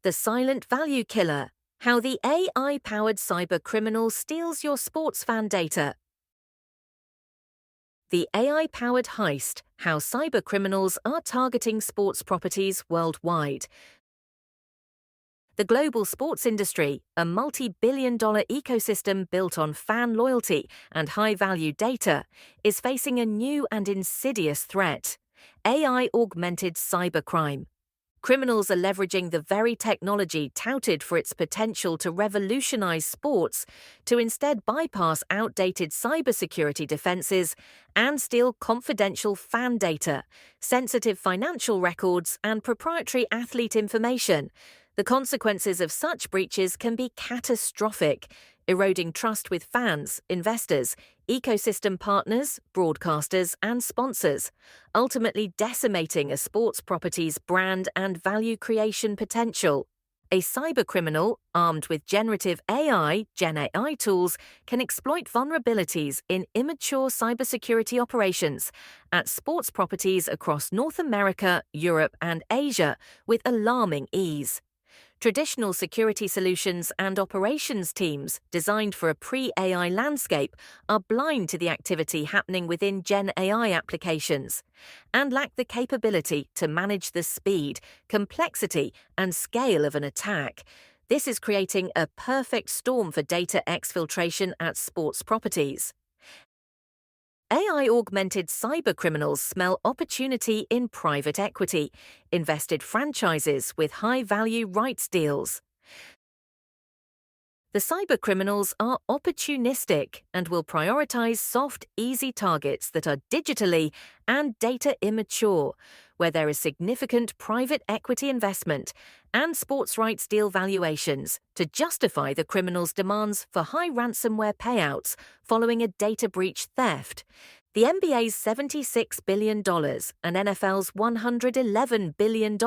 The Silent Value Killer: How the AI-powered cybercriminal steals your sports fan data. The AI-powered heist: How cybercriminals are targeting sports properties worldwide. The global sports industry, a multi-billion-dollar ecosystem built on fan loyalty and high-value data, is facing a new and insidious threat: AI-augmented cybercrime. Criminals are leveraging the very technology touted for its potential to revolutionize sports to instead bypass outdated cybersecurity defenses and steal confidential fan data, sensitive financial records, and proprietary athlete information. The consequences of such breaches can be catastrophic, eroding trust with fans, investors, ecosystem partners, broadcasters, and sponsors, ultimately decimating a sports property's brand and value creation potential. A cybercriminal, armed with generative AI, Gen AI tools, can exploit vulnerabilities in immature cybersecurity operations at sports properties across North America, Europe, and Asia with alarming ease. Traditional security solutions and operations teams designed for a pre-AI landscape are blind to the activity happening within Gen AI applications and lack the capability to manage the speed, complexity, and scale of an attack. This is creating a perfect storm for data exfiltration at sports properties. AI-augmented cybercriminals smell opportunity in private equity, invested franchises with high-value rights deals. The cybercriminals are opportunistic and will prioritize soft, easy targets that are digitally and data immature, where there is significant private equity investment and sports rights deal valuations to justify the criminals' demands for high ransomware payouts following a data breach theft. The NBA's $76 billion and NFL's $111 billion.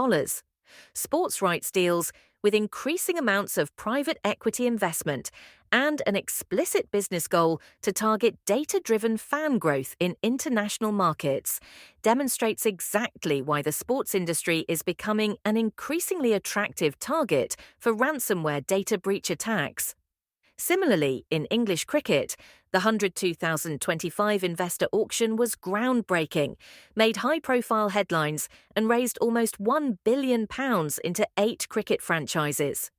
Sports rights deals with increasing amounts of private equity investment and an explicit business goal to target data-driven fan growth in international markets demonstrates exactly why the sports industry is becoming an increasingly attractive target for ransomware data breach attacks. Similarly, in English cricket, the 2025 investor auction was groundbreaking, made high-profile headlines, and raised almost £1 billion into 8 cricket franchises.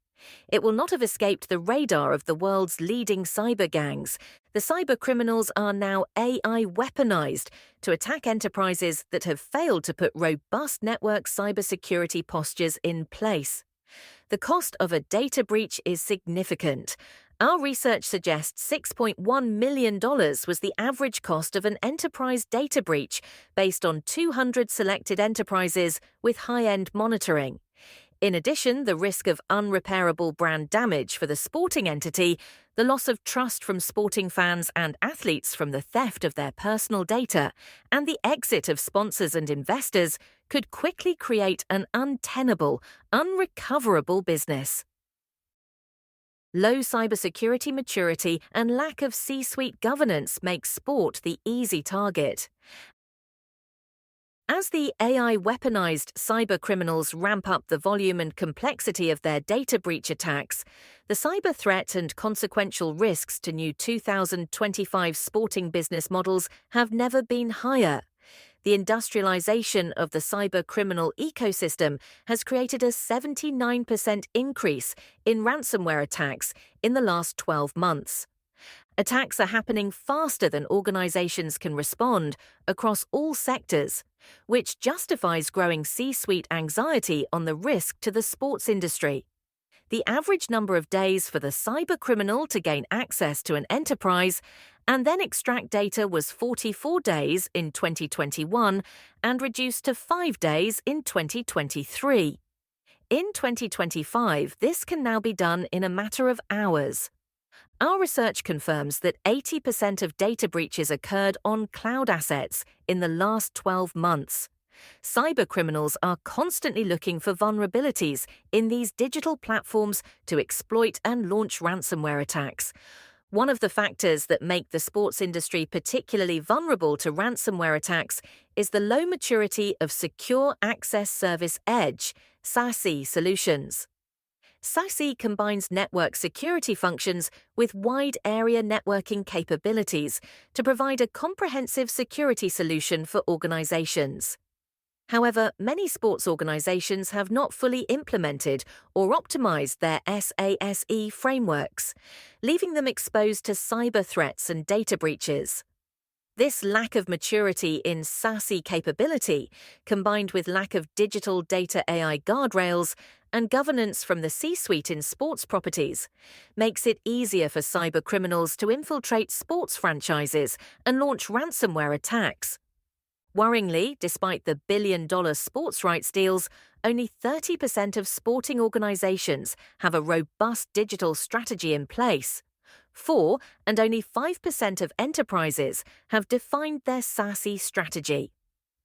It will not have escaped the radar of the world's leading cyber gangs. The cybercriminals are now AI weaponized to attack enterprises that have failed to put robust network cybersecurity postures in place. The cost of a data breach is significant. Our research suggests $6.1 million was the average cost of an enterprise data breach based on 200 selected enterprises with high-end monitoring. In addition, the risk of unrepairable brand damage for the sporting entity, the loss of trust from sporting fans and athletes from the theft of their personal data, and the exit of sponsors and investors could quickly create an untenable, unrecoverable business. Low cybersecurity maturity and lack of C-suite governance make sport the easy target. As the AI weaponized cybercriminals ramp up the volume and complexity of their data breach attacks, the cyber threat and consequential risks to new 2025 sporting business models have never been higher. The industrialization of the cybercriminal ecosystem has created a 79% increase in ransomware attacks in the last 12 months. Attacks are happening faster than organizations can respond across all sectors, which justifies growing C-suite anxiety on the risk to the sports industry. The average number of days for the cybercriminal to gain access to an enterprise and then extract data was 44 days in 2021 and reduced to 5 days in 2023. In 2025, this can now be done in a matter of hours. Our research confirms that 80% of data breaches occurred on cloud assets in the last 12 months. Cybercriminals are constantly looking for vulnerabilities in these digital platforms to exploit and launch ransomware attacks. One of the factors that make the sports industry particularly vulnerable to ransomware attacks is the low maturity of Secure Access Service Edge (SASE) solutions. SASE combines network security functions with wide area networking capabilities to provide a comprehensive security solution for organizations. However, many sports organizations have not fully implemented or optimized their SASE frameworks, leaving them exposed to cyber threats and data breaches. This lack of maturity in SASE capability, combined with lack of digital data AI guardrails and governance from the C-suite in sports properties, makes it easier for cybercriminals to infiltrate sports franchises and launch ransomware attacks. Worryingly, despite the billion-dollar sports rights deals, only 30% of sporting organizations have a robust digital strategy in place. 4 and only 5% of enterprises have defined their SASE strategy.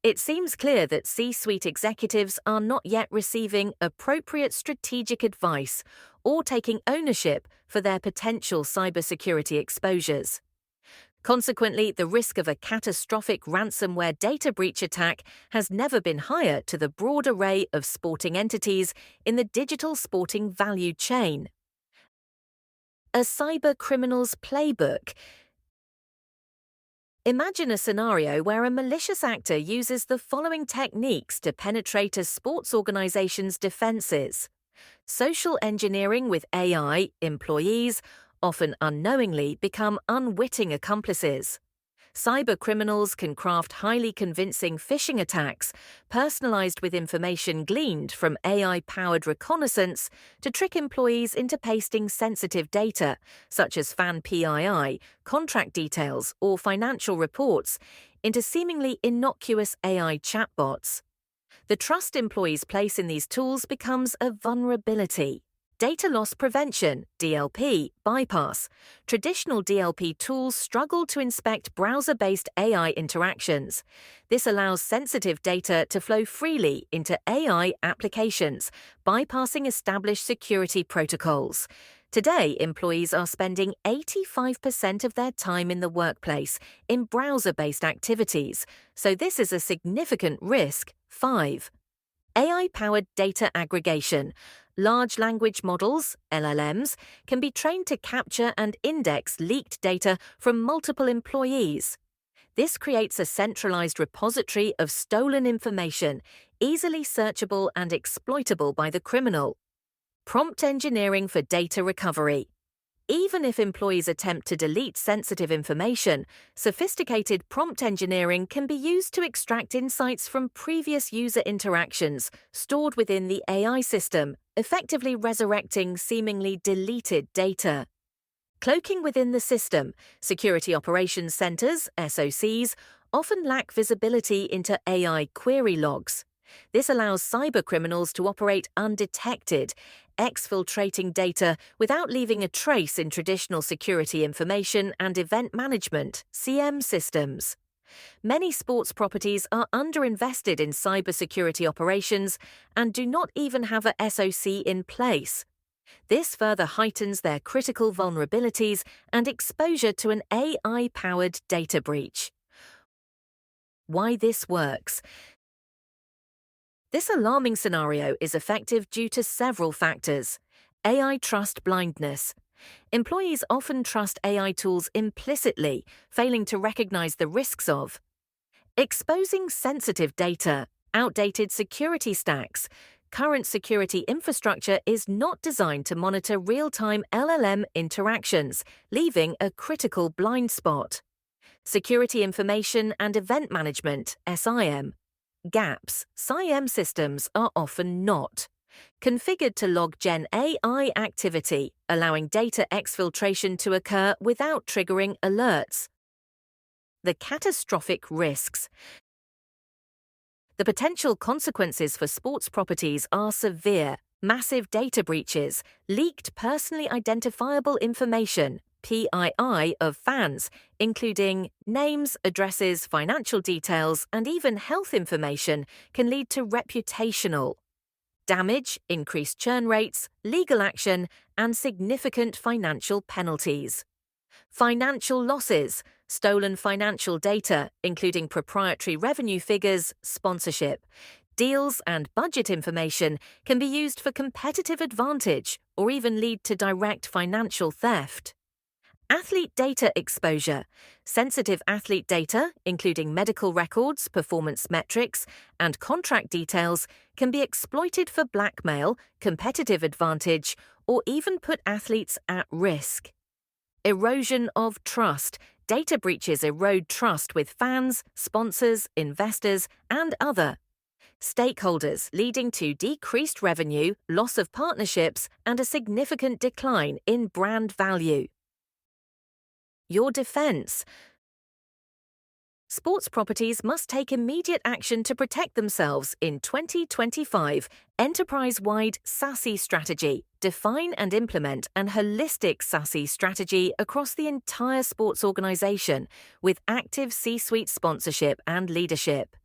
It seems clear that C-suite executives are not yet receiving appropriate strategic advice or taking ownership for their potential cybersecurity exposures. Consequently, the risk of a catastrophic ransomware data breach attack has never been higher to the broad array of sporting entities in the digital sporting value chain. A cybercriminal's playbook. Imagine a scenario where a malicious actor uses the following techniques to penetrate a sports organization's defenses. Social engineering with AI, employees, often unknowingly, become unwitting accomplices. Cybercriminals can craft highly convincing phishing attacks, personalized with information gleaned from AI-powered reconnaissance, to trick employees into pasting sensitive data, such as fan PII, contract details, or financial reports, into seemingly innocuous AI chatbots. The trust employees place in these tools becomes a vulnerability. Data loss prevention, DLP, bypass. Traditional DLP tools struggle to inspect browser-based AI interactions. This allows sensitive data to flow freely into AI applications, bypassing established security protocols. Today, employees are spending 85% of their time in the workplace in browser-based activities, so this is a significant risk. 5. AI-powered data aggregation. Large language models, LLMs, can be trained to capture and index leaked data from multiple employees. This creates a centralized repository of stolen information, easily searchable and exploitable by the criminal. Prompt engineering for data recovery. Even if employees attempt to delete sensitive information, sophisticated prompt engineering can be used to extract insights from previous user interactions stored within the AI system, effectively resurrecting seemingly deleted data. Cloaking within the system, security operations centers, SOCs, often lack visibility into AI query logs. This allows cybercriminals to operate undetected, exfiltrating data without leaving a trace in traditional security information and event management (CM) systems. Many sports properties are underinvested in cybersecurity operations and do not even have a SOC in place. This further heightens their critical vulnerabilities and exposure to an AI-powered data breach. Why this works? This alarming scenario is effective due to several factors. AI trust blindness. Employees often trust AI tools implicitly, failing to recognize the risks of exposing sensitive data, outdated security stacks. Current security infrastructure is not designed to monitor real-time LLM interactions, leaving a critical blind spot. Security information and event management, SIM. Gaps. SIM systems are often not configured to log Gen AI activity, allowing data exfiltration to occur without triggering alerts. The catastrophic risks. The potential consequences for sports properties are severe. Massive data breaches, leaked personally identifiable information, PII, of fans, including names, addresses, financial details, and even health information, can lead to reputational damage, increased churn rates, legal action, and significant financial penalties. Financial losses, stolen financial data, including proprietary revenue figures, sponsorship, Deals and budget information can be used for competitive advantage or even lead to direct financial theft. Athlete data exposure. Sensitive athlete data, including medical records, performance metrics, and contract details, can be exploited for blackmail, competitive advantage, or even put athletes at risk. Erosion of trust. Data breaches erode trust with fans, sponsors, investors, and other stakeholders, leading to decreased revenue, loss of partnerships, and a significant decline in brand value. Your defense. Sports properties must take immediate action to protect themselves in 2025 enterprise-wide SASE strategy. Define and implement an holistic SASE strategy across the entire sports organization with active C-suite sponsorship and leadership.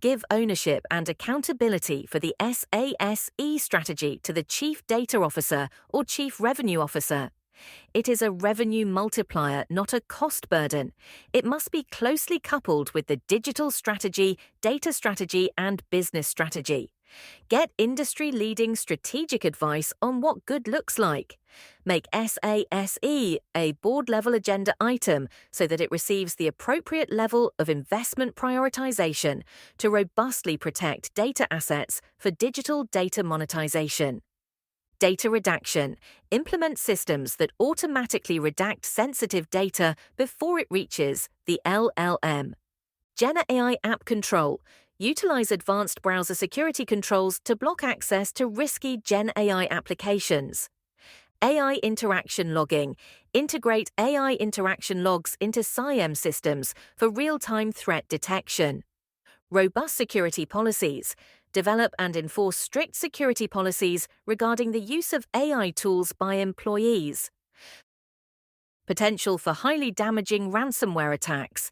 Give ownership and accountability for the SASE strategy to the Chief Data Officer or Chief Revenue Officer. It is a revenue multiplier, not a cost burden. It must be closely coupled with the digital strategy, data strategy, and business strategy. Get industry-leading strategic advice on what good looks like. Make SASE a board-level agenda item so that it receives the appropriate level of investment prioritization to robustly protect data assets for digital data monetization. Data redaction. Implement systems that automatically redact sensitive data before it reaches the LLM. Gen AI app control. Utilize advanced browser security controls to block access to risky Gen AI applications. AI interaction logging. Integrate AI interaction logs into SIEM systems for real-time threat detection. Robust security policies. Develop and enforce strict security policies regarding the use of AI tools by employees. Potential for highly damaging ransomware attacks.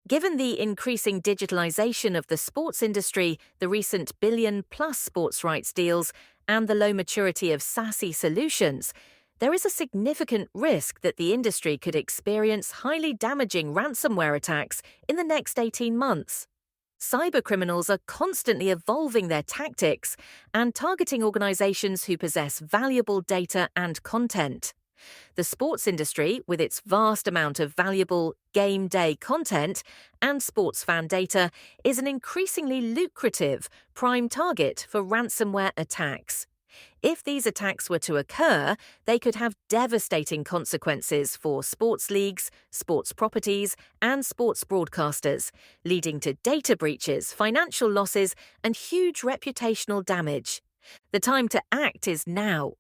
Given the increasing digitalization of the sports industry, the recent billion-plus sports rights deals, and the low maturity of SASE solutions, there is a significant risk that the industry could experience highly damaging ransomware attacks in the next 18 months. Cybercriminals are constantly evolving their tactics and targeting organizations who possess valuable data and content. The sports industry, with its vast amount of valuable game day content and sports fan data, is an increasingly lucrative prime target for ransomware attacks. If these attacks were to occur, they could have devastating consequences for sports leagues, sports properties, and sports broadcasters, leading to data breaches, financial losses, and huge reputational damage. The time to act is now.